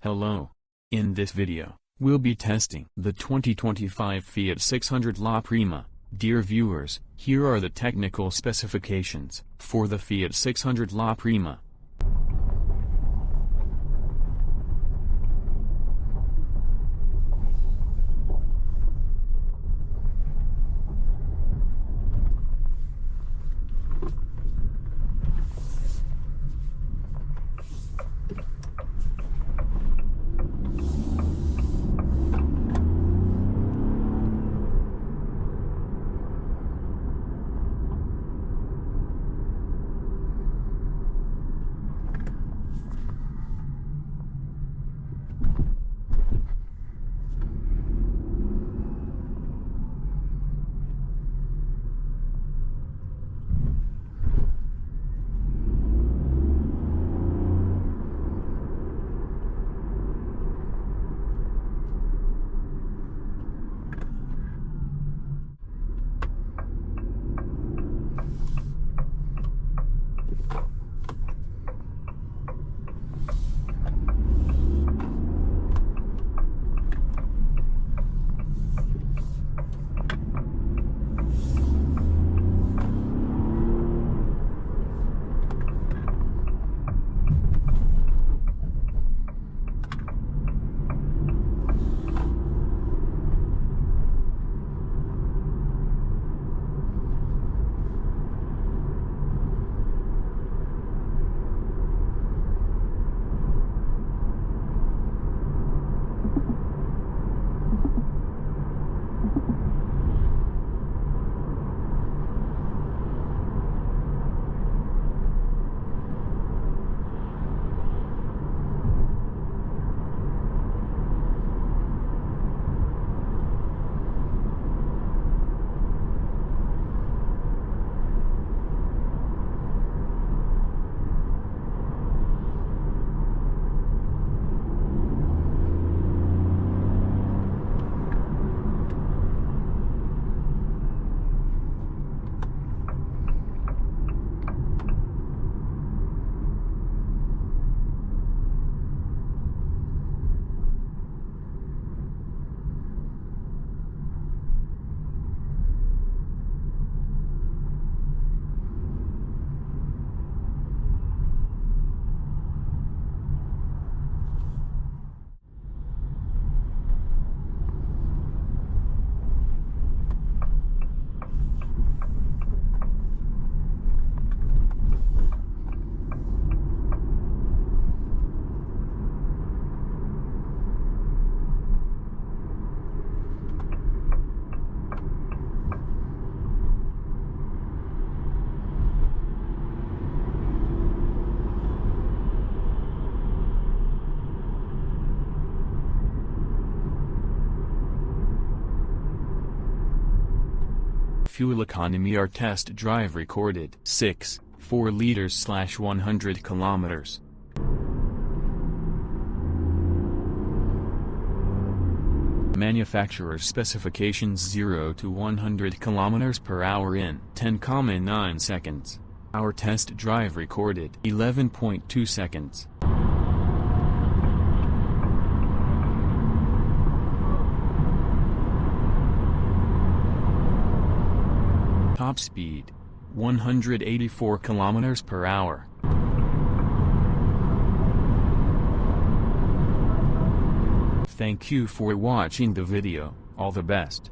Hello. In this video, we'll be testing the 2025 Fiat 600 La Prima. Dear viewers, here are the technical specifications for the Fiat 600 La Prima. Fuel economy. Our test drive recorded 4 liters/100 kilometers. Manufacturer's specifications 0 to 100 kilometers per hour in 10,9 seconds. Our test drive recorded 11.2 seconds. Top speed 184 kilometers per hour. Thank you for watching the video. All the best.